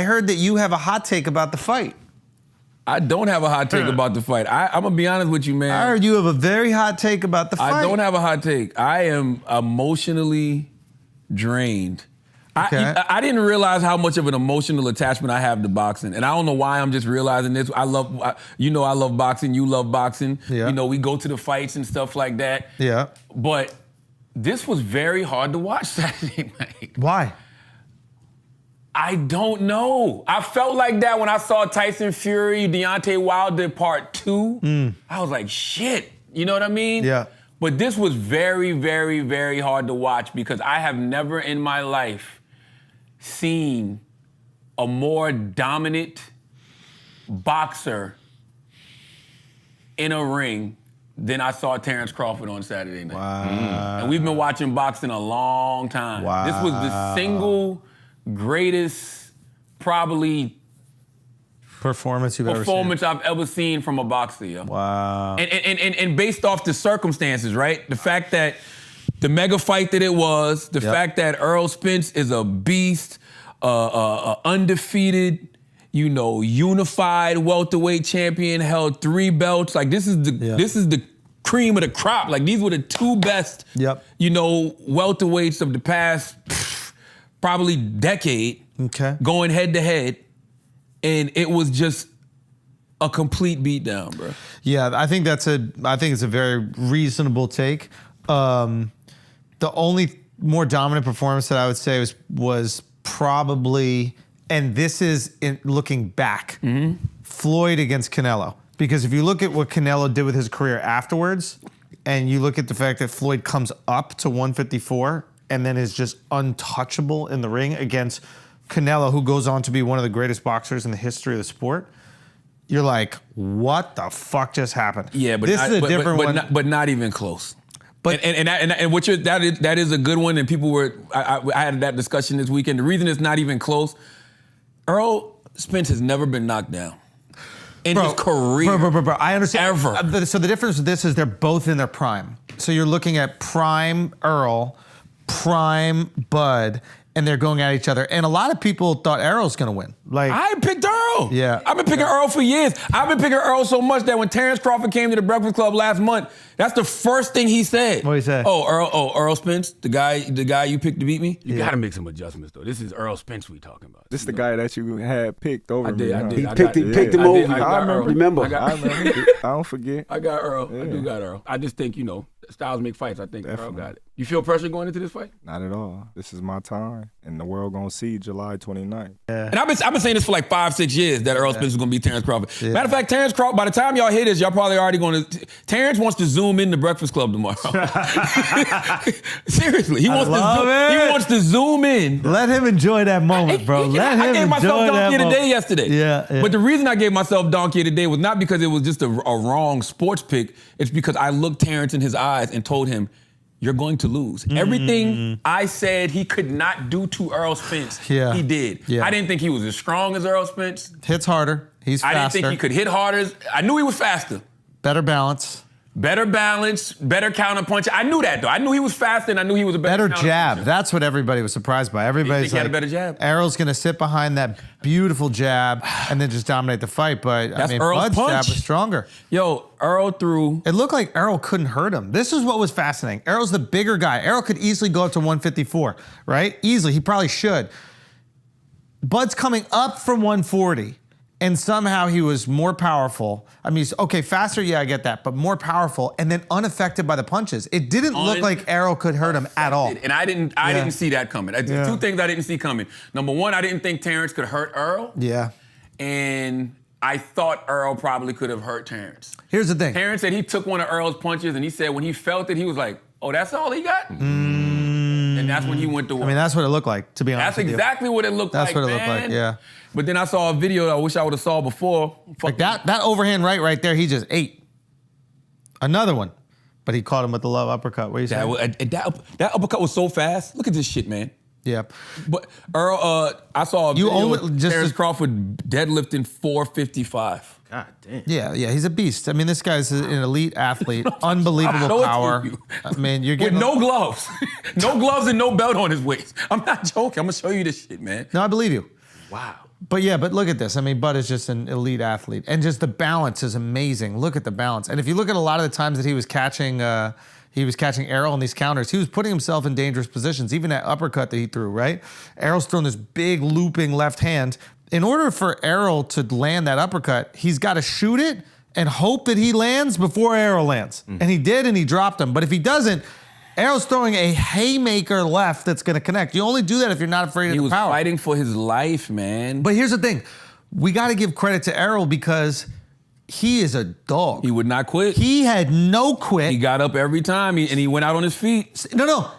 I heard that you have a hot take about the fight. I don't have a hot take about the fight. I'm going to be honest with you, man. I heard you have a very hot take about the fight. I don't have a hot take. I am emotionally drained. Okay. I didn't realize how much of an emotional attachment I have to boxing. And I don't know why I'm just realizing this. I love boxing. You love boxing. Yeah. You know, we go to the fights and stuff like that. Yeah. But this was very hard to watch Saturday night. Why? I don't know. I felt like that when I saw Tyson Fury, Deontay Wilder Part 2. I was like, shit. You know what I mean? Yeah. But this was very, very, very hard to watch because I have never in my life seen a more dominant boxer in a ring than I saw Terence Crawford on Saturday night. Wow. And we've been watching boxing a long time. Wow. This was the single greatest, probably Performance I've ever seen from a boxer, yo. Wow. And based off the circumstances, right? The fact that the mega fight that it was, the fact that Errol Spence is a beast, undefeated, unified welterweight champion, held 3 belts. Like this is the cream of the crop. Like these were the 2 best, welterweights of the past probably decade. Okay. Going head to head. And it was just a complete beatdown, bro. Yeah, I think it's a very reasonable take. The only more dominant performance that I would say was probably, and this is looking back, Floyd against Canelo. Because if you look at what Canelo did with his career afterwards, and you look at the fact that Floyd comes up to 154 and then is just untouchable in the ring against Canelo, who goes on to be one of the greatest boxers in the history of the sport, you're like, what the fuck just happened? Yeah, but this is a different one. But not even close. But that is a good one. And people were, I had that discussion this weekend. The reason it's not even close, Errol Spence has never been knocked down in his career. Bro, I understand. Ever. So the difference with this is they're both in their prime. So you're looking at prime Earl, prime Bud, and they're going at each other. And a lot of people thought Errol's gonna win. Like I picked Earl. Yeah. I've been picking Earl for years. I've been picking Earl so much that when Terence Crawford came to the Breakfast Club last month, that's the first thing he said. What did he say? Errol Spence, the guy you picked to beat me. You gotta make some adjustments though. This is Errol Spence we talking about. This is the guy that you had picked over me. I did. He picked him over. I remember. I don't forget. I got Earl. I do got Earl. I just think, styles make fights. I think Earl got it. You feel pressure going into this fight? Not at all. This is my time, and the world gonna see July 29th. Yeah. And I've been saying this for like 5-6 years that Errol Spence is gonna beat Terence Crawford. Yeah. Matter of fact, Terence Crawford, by the time y'all hear this, y'all probably already Terence wants to zoom in the Breakfast Club tomorrow. Seriously, he wants to zoom in. Let him enjoy that moment, bro. I gave myself donkey of the day yesterday. Yeah. But the reason I gave myself donkey of the day was not because it was just a wrong sports pick. It's because I looked Terence in his eyes and told him, you're going to lose. Everything I said he could not do to Errol Spence, he did. Yeah. I didn't think he was as strong as Errol Spence. Hits harder. He's faster. I didn't think he could hit harder. I knew he was faster. Better balance, better counterpunch. I knew that though. I knew he was faster, and I knew he was a better jab. That's what everybody was surprised by. Everybody's he had a better jab. Errol's gonna sit behind that beautiful jab and then just dominate the fight. But that's Earl's Bud's punch. jab was stronger. Yo, Errol threw. It looked like Errol couldn't hurt him. This is what was fascinating. Errol's the bigger guy. Errol could easily go up to 154, right? Easily. He probably should. Bud's coming up from 140. And somehow he was more powerful. I mean, faster, yeah, I get that, but more powerful, and then unaffected by the punches. It didn't look like Errol could hurt him at all. And I didn't see that coming. 2 things I didn't see coming. Number 1, I didn't think Terence could hurt Errol. Yeah. And I thought Errol probably could have hurt Terence. Here's the thing. Terence said he took one of Earl's punches, and he said when he felt it, he was like, oh, that's all he got? And that's when he went to work. I mean, that's what it looked like, to be honest with you. That's exactly what it looked like, That's what it looked like, yeah. But then I saw a video I wish I would have saw before. Like that saying right there, he just ate. Another one. But he caught him with the love uppercut. What are you saying? That uppercut was so fast. Look at this shit, man. Yeah. But Earl, I saw a video of Terence Crawford deadlifting 455. God damn. Yeah, he's a beast. I mean, this guy's an elite athlete, unbelievable power. I mean, you're getting with no gloves, no gloves and no belt on his waist. I'm not joking. I'm gonna show you this shit, man. No, I believe you. Wow. But look at this. I mean, Bud is just an elite athlete, and just the balance is amazing. Look at the balance. And if you look at a lot of the times that he was catching Errol in these counters, he was putting himself in dangerous positions. Even that uppercut that he threw, right? Errol's throwing this big looping left hand. In order for Errol to land that uppercut, he's got to shoot it and hope that he lands before Errol lands. And he did, and he dropped him. But if he doesn't, Errol's throwing a haymaker left that's going to connect. You only do that if you're not afraid of the power. He was fighting for his life, man. But here's the thing. We got to give credit to Errol because he is a dog. He would not quit. He had no quit. He got up every time, and he went out on his feet. No.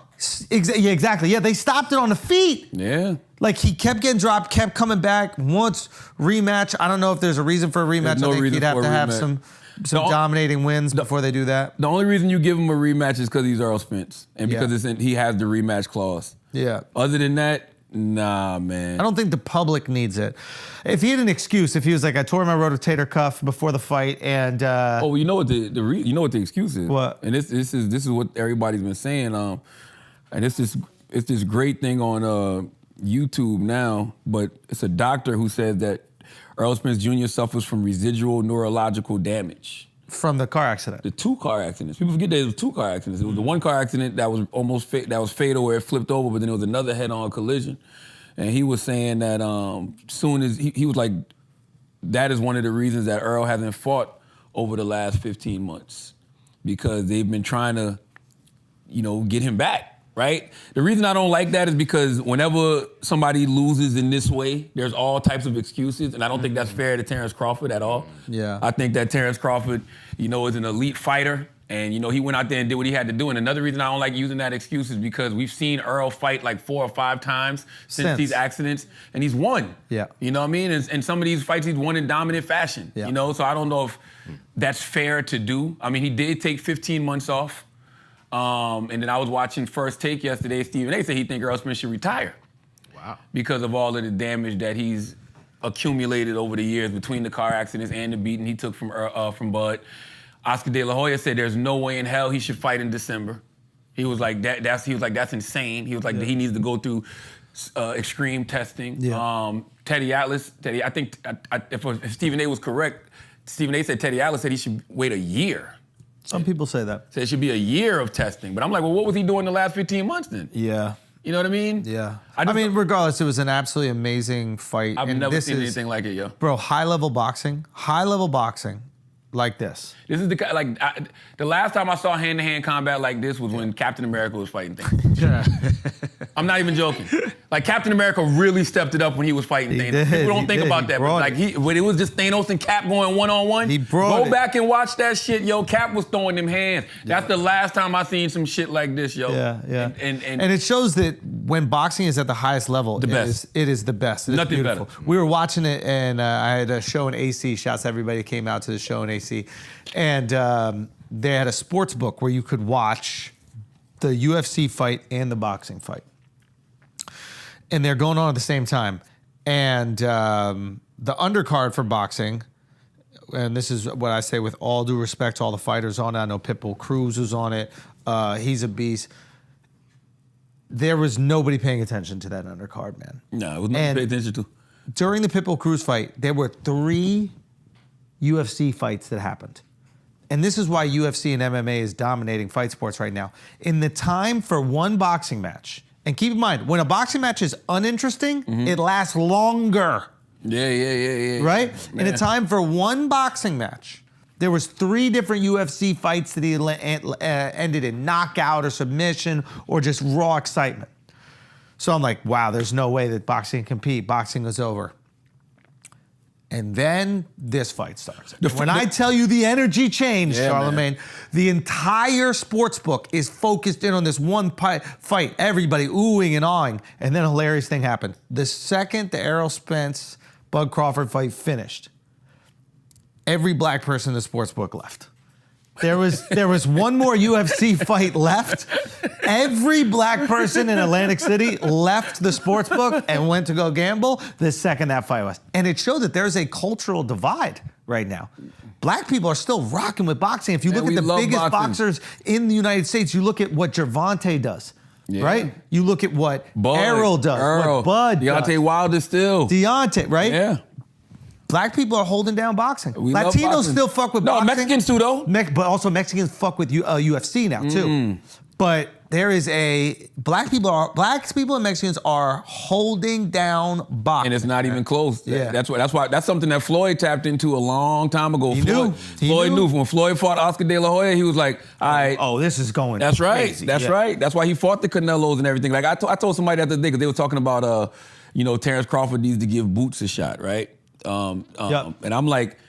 Yeah, exactly. Yeah, they stopped it on the feet. Yeah. Like, he kept getting dropped, kept coming back. Once rematch. I don't know if there's a reason for a rematch. There's no I think reason he'd have for to a have rematch. some dominating wins before they do that. The only reason you give him a rematch is because he's Errol Spence, and because Yeah. he has the rematch clause. Yeah. Other than that, nah, man. I don't think the public needs it. If he had an excuse, if he was like, I tore my rotator cuff before the fight, and Oh, you know what you know what the excuse is? What? And this is what everybody's been saying. And it's this great thing on YouTube now, but it's a doctor who says that Errol Spence Jr. suffers from residual neurological damage. from the car accident. The 2 car accidents. People forget that it was 2 car accidents. It was the 1 car accident that was that was fatal where it flipped over, but then there was another head-on collision. And he was saying that soon as he was like, that is one of the reasons that Earl hasn't fought over the last 15 months, because they've been trying to, get him back. Right? The reason I don't like that is because whenever somebody loses in this way, there's all types of excuses, and I don't think that's fair to Terence Crawford at all. Yeah. I think that Terence Crawford, is an elite fighter, and he went out there and did what he had to do. And another reason I don't like using that excuse is because we've seen Earl fight like 4 or 5 times since these accidents, and he's won. Yeah. You know what I mean? And some of these fights he's won in dominant fashion. Yeah. So I don't know if that's fair to do. I mean, he did take 15 months off. And then I was watching First Take yesterday. Stephen A. said he think Errol Spence should retire. Wow. Because of all of the damage that he's accumulated over the years between the car accidents and the beating he took from Bud. Oscar De La Hoya said there's no way in hell he should fight in December. He was like that's insane. He was like he needs to go through extreme testing. Yeah. Teddy Atlas, I think if Stephen A. was correct, Stephen A. said Teddy Atlas said he should wait a year. Some people say that. Said it should be a year of testing. But I'm like, well, what was he doing the last 15 months then? Yeah. You know what I mean? Yeah. I mean, regardless, it was an absolutely amazing fight. I've and never seen anything like it, yo. Bro, high-level boxing like this. This is the last time I saw hand-to-hand combat like this was when Captain America was fighting things. Yeah. I'm not even joking. Like, Captain America really stepped it up when he was fighting Thanos. People don't think about that, but when it was just Thanos and Cap going one-on-one, He brought go it. back and watch that shit, yo. Cap was throwing them hands. That's the last time I seen some shit like this, yo. Yeah. And it shows that when boxing is at the highest level, The best. it is the best. It is Nothing beautiful. better. We were watching it, and I had a show in AC. Shouts to everybody who came out to the show in AC. And they had a sports book where you could watch the UFC fight and the boxing fight. And they're going on at the same time. And the undercard for boxing, and this is what I say with all due respect to all the fighters on it. I know Pitbull Cruz was on it. He's a beast. There was nobody paying attention to that undercard, man. no, it was nothing to pay attention to. During the Pitbull Cruz fight, there were 3 UFC fights that happened. And this is why UFC and MMA is dominating fight sports right now. In the time for one boxing match, and keep in mind, when a boxing match is uninteresting, it lasts longer, Yeah. right? In a Yeah. time for one boxing match, there was 3 different UFC fights that ended in knockout or submission or just raw excitement. So I'm like, wow, there's no way that boxing can compete. Boxing is over. And then this fight starts. When I tell you the energy changed, Yeah, Charlamagne, the entire sports book is focused in on this one fight. Everybody oohing and awing. And then a hilarious thing happened. The second the Errol Spence Bud Crawford fight finished, every black person in the sports book left. There was one more UFC fight left. Every black person in Atlantic City left the sports book and went to go gamble the second that fight was. And it showed that there's a cultural divide right now. Black people are still rocking with boxing. If you look at we the love biggest boxing. boxers in the United States, you look at what Gervonta does. right? You look at what Bud, Errol does, Earl, what Bud Deontay does. Wilder still. Deontay, right? Yeah. Black people are holding down boxing. We love Latinos boxing. still fuck with No, boxing. Mexicans too, though. But also Mexicans fuck with UFC now too. But there is black people and Mexicans are holding down boxing. And it's not even close. Yeah. That's something that Floyd tapped into a long time ago. Floyd knew. When Floyd fought Oscar De La Hoya, he was like, all right. Oh, this is going That's right. crazy. That's right. That's why he fought the Canelos and everything. Like I told somebody the other day, because they were talking about, Terence Crawford needs to give Boots a shot, right? And I'm like,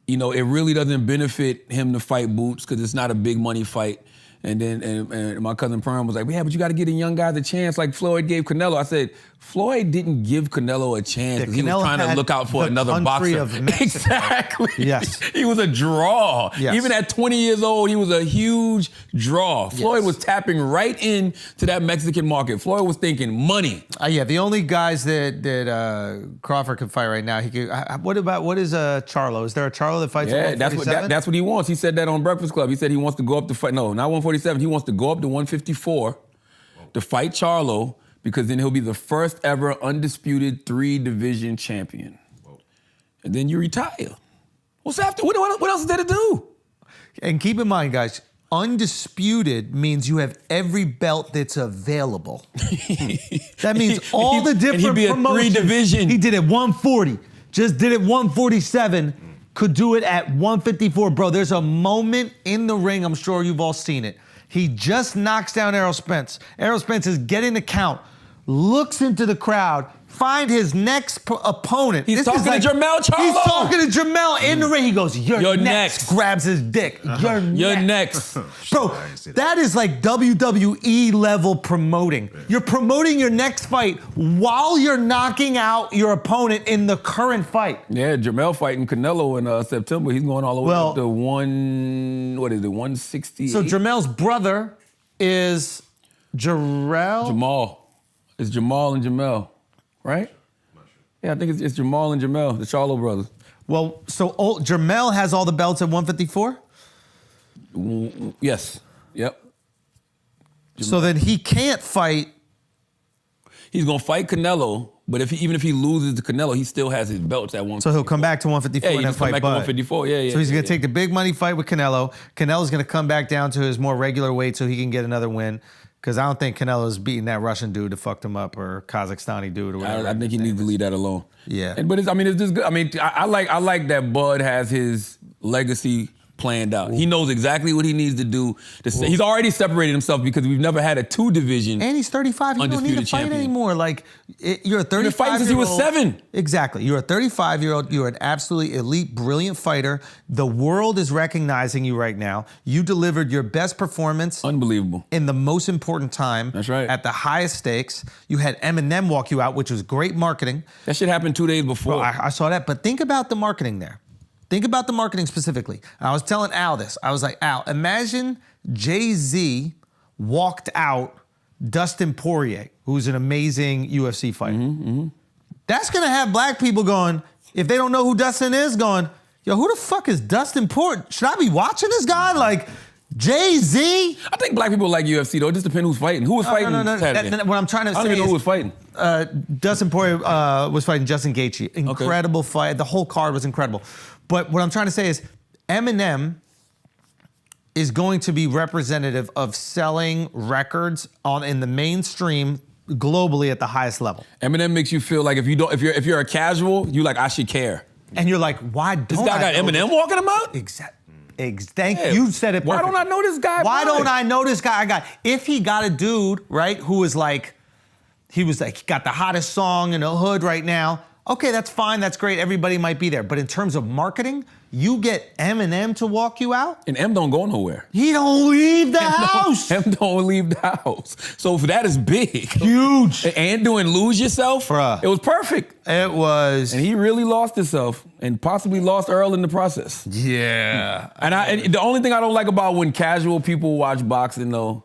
it really doesn't benefit him to fight Boots because it's not a big money fight. And then and my cousin Perm was like, yeah, but you got to get a young guy the chance like Floyd gave Canelo. I said, Floyd didn't give Canelo a chance because he was trying to look out for another boxer. Exactly. Yes. He was a draw. Yes. Even at 20 years old, he was a huge draw. Floyd was tapping right into that Mexican market. Floyd was thinking money. The only guys that Crawford could fight right now, he could. What is Charlo? Is there a Charlo that fights? Yeah, at 147? that's what he wants. He said that on Breakfast Club. He said he wants to go up to fight. No, not 147. He wants to go up to 154 to fight Charlo because then he'll be the first ever undisputed 3-division champion. And then you retire. What's after? What else is there to do? And keep in mind, guys, undisputed means you have every belt that's available. That means all the different and he'd be promotions. A 3-division. He did it 140, just did it 147, could do it at 154. Bro, there's a moment in the ring, I'm sure you've all seen it. He just knocks down Errol Spence. Errol Spence is getting the count, looks into the crowd, find his next opponent. He's talking to Jermell Charlo. He's talking to Jermell in the ring. He goes, you're next. Grabs his dick. You're next. Bro, that is like WWE level promoting. You're promoting your next fight while you're knocking out your opponent in the current fight. Yeah, Jermell fighting Canelo in September. He's going all the way up to 168? So Jermell's brother is Jamal. It's Jamal and Jamel. Right? Yeah, I think it's Jamal and Jamel, the Charlo brothers. Well, so Jermell has all the belts at 154? Yes. Yep. So then he can't fight. He's going to fight Canelo, but even if he loses to Canelo, he still has his belts at 154. So he'll come back to 154 and then fight Bud. 154. Yeah. So he's going to take the big money fight with Canelo. Canelo's going to come back down to his more regular weight so he can get another win. Because I don't think Canelo's beating that Russian dude that fucked him up or Kazakhstani dude or whatever. I think he needs to leave that alone. Yeah. But it's just good. I mean, I like that Bud has his legacy planned out. Ooh. He knows exactly what he needs to do. He's already separated himself because we've never had a 2-division. And he's 35. He don't need to fight anymore. Like, you're a 35-year-old. He's been fighting since he was 7. Exactly. You're a 35-year-old. You're an absolutely elite, brilliant fighter. The world is recognizing you right now. You delivered your best performance. Unbelievable. In the most important time. That's right. At the highest stakes. You had Eminem walk you out, which was great marketing. That shit happened 2 days before. Bro, I saw that. But think about the marketing there. Think about the marketing specifically. I was telling Al this. I was like, Al, imagine Jay-Z walked out Dustin Poirier, who's an amazing UFC fighter. That's going to have black people going, if they don't know who Dustin is, going, yo, who the fuck is Dustin Poirier? Should I be watching this guy? Like, Jay-Z? I think black people like UFC, though. It just depends who's fighting. Who was fighting Saturday? What I'm trying to say I don't even know who was fighting. Dustin Poirier was fighting Justin Gaethje. Incredible fight. The whole card was incredible. But what I'm trying to say is Eminem is going to be representative of selling records in the mainstream globally at the highest level. Eminem makes you feel like if you're a casual, you like, I should care. And you're like, why don't this guy got Eminem walking him out? Exactly. You said it perfect. Why don't I know this guy? Why don't I know this guy? If he got a dude, right, who was like, he got the hottest song in the hood right now, okay, that's fine, that's great, everybody might be there. But in terms of marketing, you get Eminem to walk you out? And M don't go nowhere. He don't leave the house. M don't leave the house. So that is big. Huge. And doing Lose Yourself, bruh. It was perfect. It was. And he really lost himself and possibly lost Earl in the process. Yeah. And the only thing I don't like about when casual people watch boxing, though,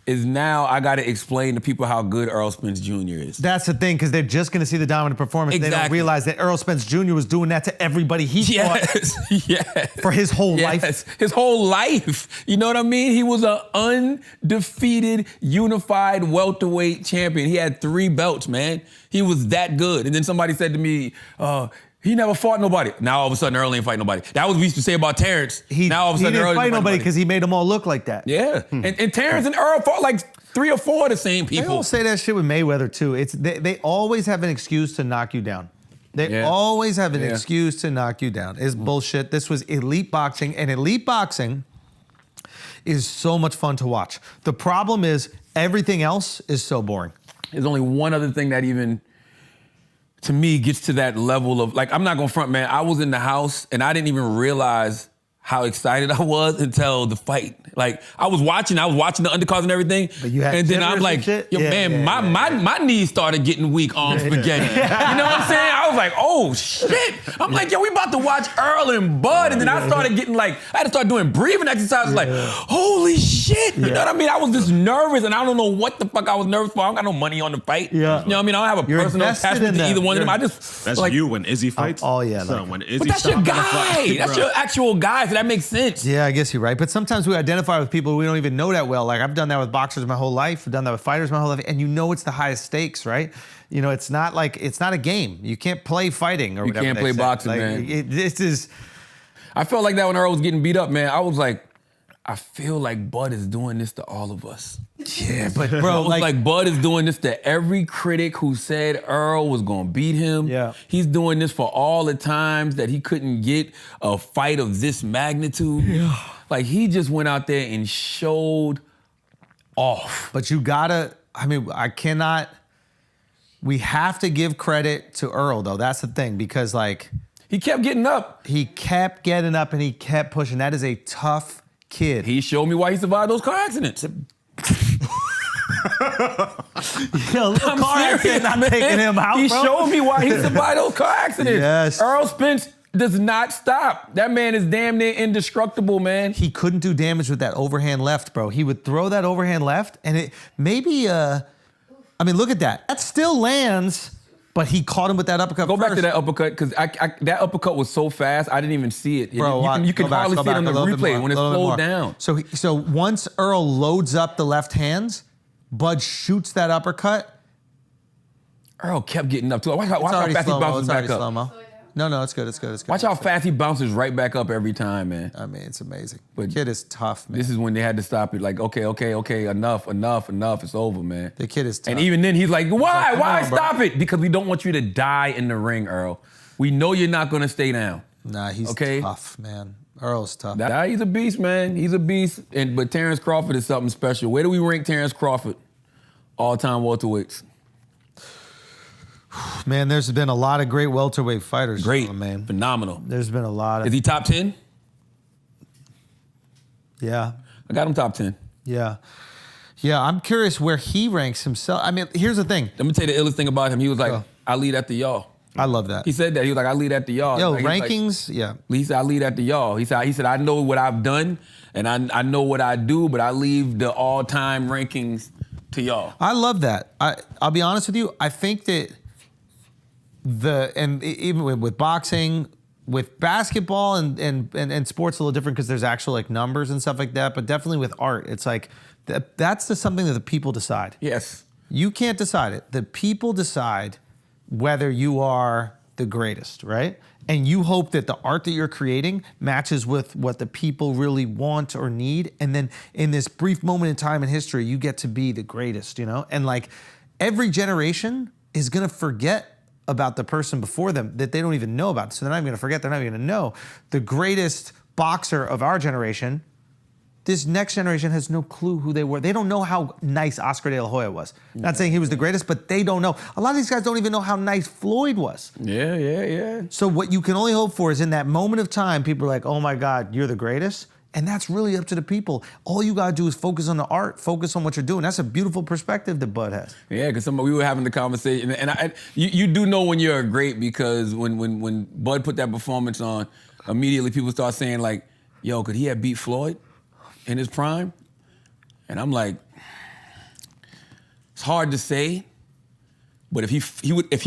is now I got to explain to people how good Errol Spence Jr. is. That's the thing, because they're just going to see the dominant performance. They don't Exactly. realize that Errol Spence Jr. was doing that to everybody he fought Yes. for his whole Yes. life. His whole life. You know what I mean? He was an undefeated, unified welterweight champion. He had 3 belts, man. He was that good. And then somebody said to me, he never fought nobody. Now all of a sudden Earl ain't fight nobody. That was what we used to say about Terrence. Now all of a He sudden didn't Earl fight nobody because he made them all look like that. Yeah. And Terrence and Earl fought like 3 or 4 of the same They people. all say that shit with Mayweather too. They always have an excuse to knock you down. They always have an excuse to knock you down. It's bullshit. This was elite boxing, and elite boxing is so much fun to watch. The problem is everything else is so boring. There's only one other thing that even, to me, gets to that level of, like, I'm not gonna front, man. I was in the house and I didn't even realize how excited I was until the fight. Like, I was watching the undercards and everything. But you had and then jitters I'm and like, shit? yo, my knees started getting weak on spaghetti. You know what I'm saying? I was like, oh shit. I'm like, yo, we about to watch Earl and Bud. And then I started getting like, I had to start doing breathing exercises like, holy shit. You know what I mean? I was just nervous and I don't know what the fuck I was nervous for. I don't got no money on the fight. Yeah. You know what I mean? I don't have a You're personal invested attachment in to either them. one of them. I just, That's like, you when Izzy fights. oh, yeah, Son, like- when Izzy but that's your stopped in the guy. fight, That's bro. your actual guy, so that makes sense. Yeah, I guess you're right. But sometimes we identify with people we don't even know that well. Like I've done that with boxers my whole life. I've done that with fighters my whole life. And you know it's the highest stakes, right? You know, it's not a game. You can't play fighting or whatever. can't they play say. boxing, Like, man. This is... I felt like that when Earl was getting beat up, man. I was like, I feel like Bud is doing this to all of us. Yeah, but I bro, was like, Bud is doing this to every critic who said Earl was gonna beat him. Yeah. He's doing this for all the times that he couldn't get a fight of this magnitude. Yeah. Like, he just went out there and showed off. But you gotta, we have to give credit to Earl though. That's the thing, because like, He kept getting up. he kept getting up and he kept pushing. That is a tough kid. He showed me why he survived those car accidents. Yo, little I'm car accident serious, not man. taking him out, He bro. showed me why he survived those car accidents. Yes. Errol Spence does not stop. That man is damn near indestructible, man. He couldn't do damage with that overhand left, bro. He would throw that overhand left, and it maybe, look at that. That still lands, but he caught him with that uppercut Go back first. to that uppercut, because that uppercut was so fast, I didn't even see it. Bro, you can go back, hardly go see it on back the a little bit replay more, when it's a little bit slowed more. down. So once Earl loads up the left hands, Bud shoots that uppercut. Earl kept getting up too. Watch It's how already fast he slow-mo. bounces It's already back up. slow-mo. No, it's good. It's good. Watch how fast he bounces right back up every time, man. I mean, it's amazing. But The kid is tough, man. This is when they had to stop it. Like, okay, enough. It's over, man. The kid is tough. And even then, he's like, why? come Why on, bro. stop it? Because we don't want you to die in the ring, Earl. We know you're not going to stay down. Nah, he's Okay. tough, man. Earl's tough. He's a beast, man. He's a beast. But Terence Crawford is something special. Where do we rank Terence Crawford? All-time welterweights. Man, there's been a lot of great welterweight fighters. Great, man. phenomenal. There's been a lot of. Is he top 10? Yeah. I got him top 10. Yeah. Yeah, I'm curious where he ranks himself. I mean, here's the thing. Let me tell you the illest thing about him. He was like, Go. I lead after y'all. I love that. He said that. He was like, I lead after y'all. Yo, Like, he's like- rankings, yeah. He said, I lead after y'all. He said, I know what I've done and I know what I do, but I leave the all-time rankings to y'all. I love that. I'll be honest with you. I think that even with boxing, with basketball and sports a little different because there's actual like numbers and stuff like that, but definitely with art, it's like that's just something that the people decide. Yes. You can't decide it. The people decide whether you are the greatest, right? And you hope that the art that you're creating matches with what the people really want or need. And then in this brief moment in time in history, you get to be the greatest, you know? And like every generation is gonna forget about the person before them that they don't even know about. So they're not even gonna forget, they're not even gonna know. The greatest boxer of our generation, this next generation has no clue who they were. They don't know how nice Oscar De La Hoya was. Not saying he was the greatest, but they don't know. A lot of these guys don't even know how nice Floyd was. Yeah. So what you can only hope for is in that moment of time, people are like, oh my God, you're the greatest. And that's really up to the people. All you gotta do is focus on the art, focus on what you're doing. That's a beautiful perspective that Bud has. Yeah, because we were having the conversation, and you do know when you're great because when Bud put that performance on, immediately people start saying like, yo, could he have beat Floyd in his prime? And I'm like, It's hard to say, but if he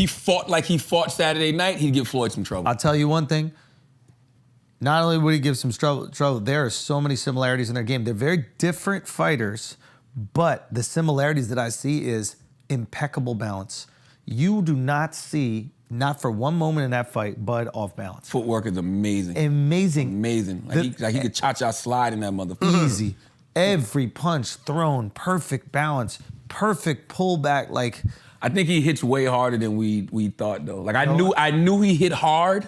fought like he fought Saturday night, he'd give Floyd some trouble. I'll tell you one thing. Not only would he give some trouble, there are so many similarities in their game. They're very different fighters, but the similarities that I see is impeccable balance. You do not see, not for one moment in that fight, Bud off balance. Footwork is amazing. Amazing. Like he could cha-cha slide in that motherfucker. Easy. Every punch thrown, perfect balance, perfect pullback. Like, I think he hits way harder than we thought though. Like I knew he hit hard,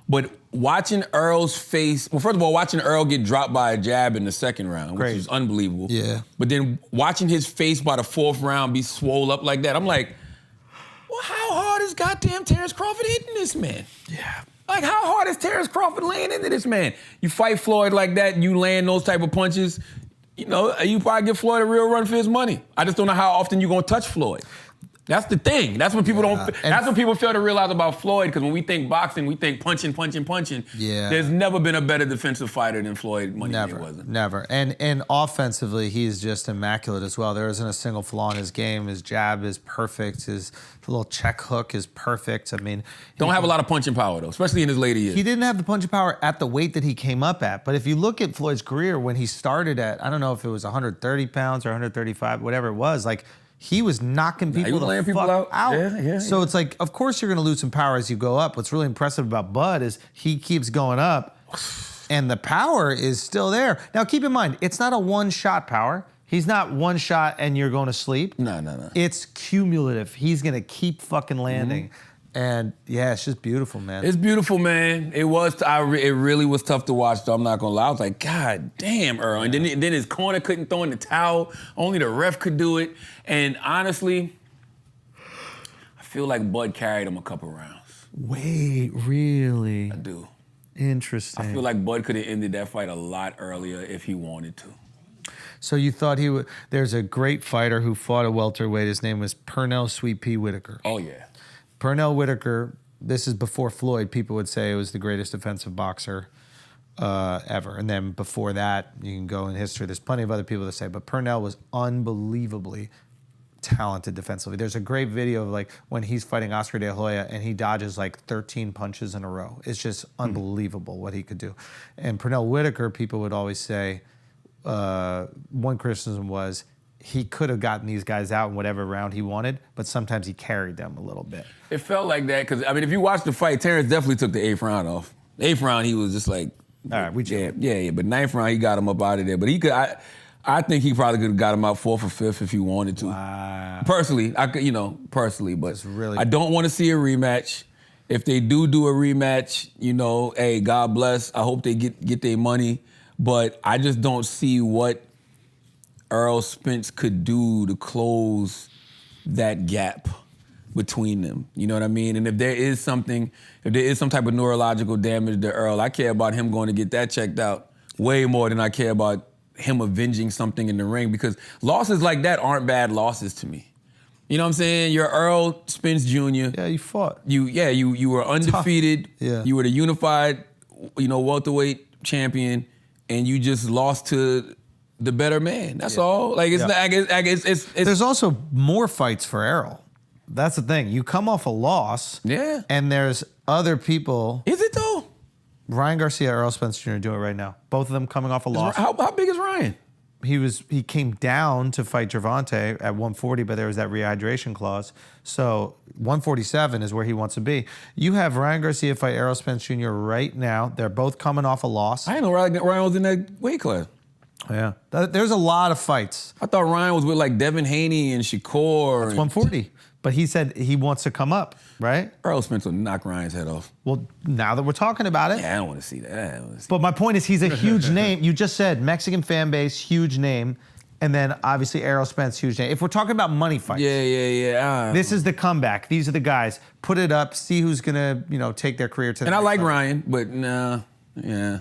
but watching Errol's face, well, first of all, watching Errol get dropped by a jab in the second round, which is unbelievable. Yeah. But then watching his face by the fourth round be swole up like that, I'm like, well, how hard is goddamn Terence Crawford hitting this man? yeah. Like, how hard is Terence Crawford laying into this man? You fight Floyd like that, you land those type of punches, you probably give Floyd a real run for his money. I just don't know how often you're gonna touch Floyd. That's the thing. That's what people that's what people fail to realize about Floyd, because when we think boxing, we think punching. Yeah. There's never been a better defensive fighter than Floyd Money Mayweather. Never. And offensively, he's just immaculate as well. There isn't a single flaw in his game. His jab is perfect. His little check hook is perfect. I mean, Don't have a lot of punching power though, especially in his later years. he didn't have the punching power at the weight that he came up at. But if you look at Floyd's career, when he started at, I don't know if it was 130 pounds or 135, whatever it was, like, he was knocking people, was laying people out. Yeah, so it's like, of course you're going to lose some power as you go up. What's really impressive about Bud is he keeps going up, and the power is still there. Now, keep in mind, it's not a one-shot power. He's not one shot and you're going to sleep. No. It's cumulative. He's going to keep fucking landing. And yeah, it's just beautiful, man. It's beautiful, man. It really was tough to watch, though. I'm not gonna lie. I was like, God damn, Earl. And then his corner couldn't throw in the towel. Only the ref could do it. And honestly, I feel like Bud carried him a couple rounds. Wait, really? I do. Interesting. I feel like Bud could have ended that fight a lot earlier if he wanted to. So you thought he would? There's a great fighter who fought a welterweight. His name was Pernell Sweet Pea Whitaker. Oh yeah. Pernell Whitaker, this is before Floyd, people would say it was the greatest defensive boxer ever. And then before that, you can go in history. There's plenty of other people that say, but Pernell was unbelievably talented defensively. There's a great video of like when he's fighting Oscar De La Hoya and he dodges like 13 punches in a row. It's just unbelievable what he could do. And Pernell Whitaker, people would always say, one criticism was he could have gotten these guys out in whatever round he wanted, but sometimes he carried them a little bit. It felt like that because, I mean, if you watch the fight, Terence definitely took the 8th round off. The 8th round, he was just like, all right, we chill. Yeah. But 9th round, he got him up out of there. But he could, I think he probably could have got him out 4th or 5th if he wanted to. Wow. Personally, I could, personally, but really I don't want to see a rematch. If they do a rematch, hey, God bless. I hope they get their money. But I just don't see what Errol Spence could do to close that gap between them. You know what I mean? And if there is some type of neurological damage to Errol, I care about him going to get that checked out way more than I care about him avenging something in the ring, because losses like that aren't bad losses to me. You know what I'm saying? You're Errol Spence Jr. Yeah, you fought. You were undefeated. Yeah. You were the unified, welterweight champion, and you just lost to the better man. That's all. Like it's There's also more fights for Errol. That's the thing. You come off a loss. Yeah. And there's other people. Is it though? Ryan Garcia, Errol Spence Jr. doing it right now. Both of them coming off a loss. How big is Ryan? He came down to fight Gervonta at 140, but there was that rehydration clause. So 147 is where he wants to be. You have Ryan Garcia fight Errol Spence Jr. right now. They're both coming off a loss. I didn't know Ryan was in that weight class. Yeah. There's a lot of fights. I thought Ryan was with like Devin Haney and Shakur. It's 140. But he said he wants to come up, right? Errol Spence will knock Ryan's head off. Well, now that we're talking about it. Yeah, I don't want to see that. But my point is he's a huge name. You just said Mexican fan base, huge name. And then obviously Errol Spence, huge name. If we're talking about money fights. Yeah. This is the comeback. These are the guys. Put it up, see who's going to, take their career to the And I next like level. Ryan, but nah. Yeah.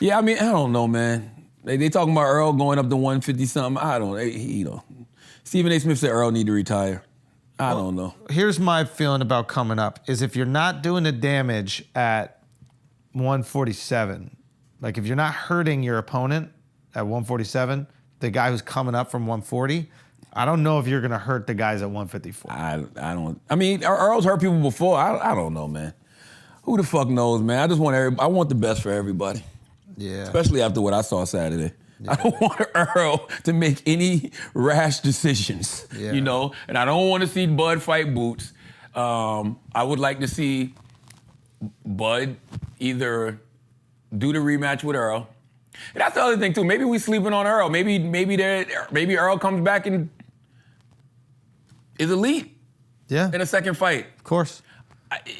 Yeah, I mean, I don't know, man. They talking about Earl going up to 150-something. I don't. Stephen A. Smith said Earl need to retire. I don't know. Here's my feeling about coming up is if you're not doing the damage at 147, like if you're not hurting your opponent at 147, the guy who's coming up from 140, I don't know if you're gonna hurt the guys at 154. I don't. I mean, Earl's hurt people before. I don't know, man. Who the fuck knows, man? I want the best for everybody. Yeah. Especially after what I saw Saturday. Yeah. I don't want Earl to make any rash decisions, you know? And I don't want to see Bud fight Boots. I would like to see Bud either do the rematch with Earl. And that's the other thing, too. Maybe we sleeping on Earl. Maybe Earl comes back and is elite in a second fight. Of course.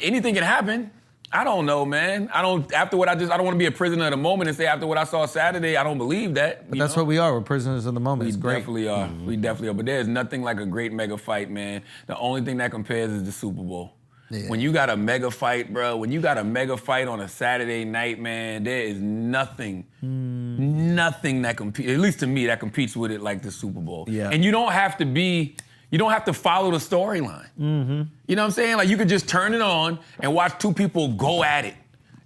Anything can happen. I don't know, man. I don't want to be a prisoner of the moment and say after what I saw Saturday, I don't believe that. But that's what we are. We're prisoners of the moment. We definitely are. We definitely are. But there's nothing like a great mega fight, man. The only thing that compares is the Super Bowl. Yeah. When you got a mega fight, bro, when you got a mega fight on a Saturday night, man, there is nothing that competes, at least to me, that competes with it like the Super Bowl. Yeah. And you don't have to follow the storyline. Mm-hmm. You know what I'm saying? Like, you could just turn it on and watch two people go at it.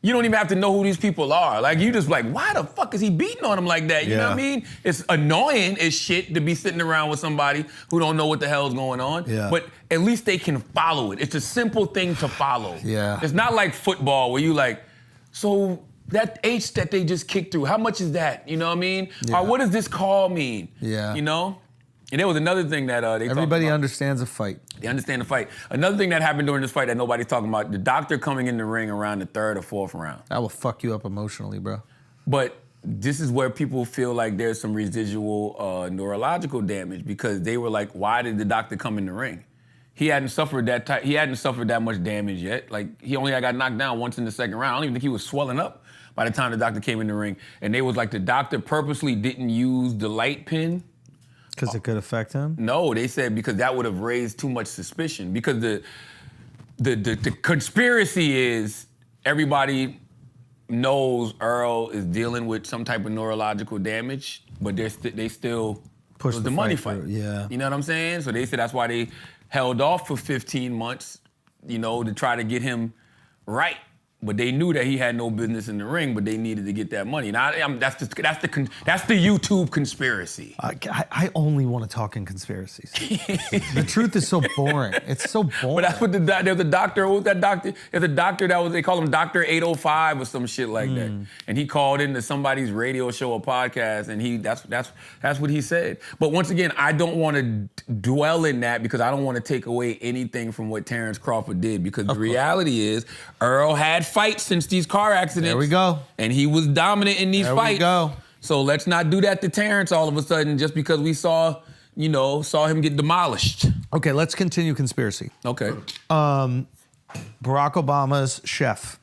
You don't even have to know who these people are. Like, you just like, why the fuck is he beating on him like that? You know what I mean? It's annoying as shit to be sitting around with somebody who don't know what the hell's going on. Yeah. But at least they can follow it. It's a simple thing to follow. Yeah. It's not like football where you like, so that H that they just kicked through, how much is that? You know what I mean? Yeah. Or what does this call mean? Yeah. You know? And there was another thing that they everybody understands a fight. They understand the fight. Another thing that happened during this fight that nobody's talking about, the doctor coming in the ring around the third or fourth round. That will fuck you up emotionally, bro. But this is where people feel like there's some residual neurological damage because they were like, why did the doctor come in the ring? He hadn't suffered that much damage yet. Like, he only got knocked down once in the second round. I don't even think he was swelling up by the time the doctor came in the ring. And they was like, the doctor purposely didn't use the light pin. Because it could affect him? No, they said because that would have raised too much suspicion. Because the conspiracy is everybody knows Earl is dealing with some type of neurological damage, but they still push the money fight. Yeah. You know what I'm saying? So they said that's why they held off for 15 months, you know, to try to get him right. But they knew that he had no business in the ring, but they needed to get that money. Now, that's the YouTube conspiracy. I only want to talk in conspiracies. The truth is so boring. It's so boring. But that's what there's a doctor. What was that doctor? There's a doctor they call him Dr. 805 or some shit like that. And he called into somebody's radio show or podcast, and that's what he said. But once again, I don't want to dwell in that because I don't want to take away anything from what Terence Crawford did. Because the reality is, Earl had fights since these car accidents. There we go. And he was dominant in these fights. There we go. So let's not do that to Terence all of a sudden just because we saw him get demolished. Okay, let's continue conspiracy. Okay. Barack Obama's chef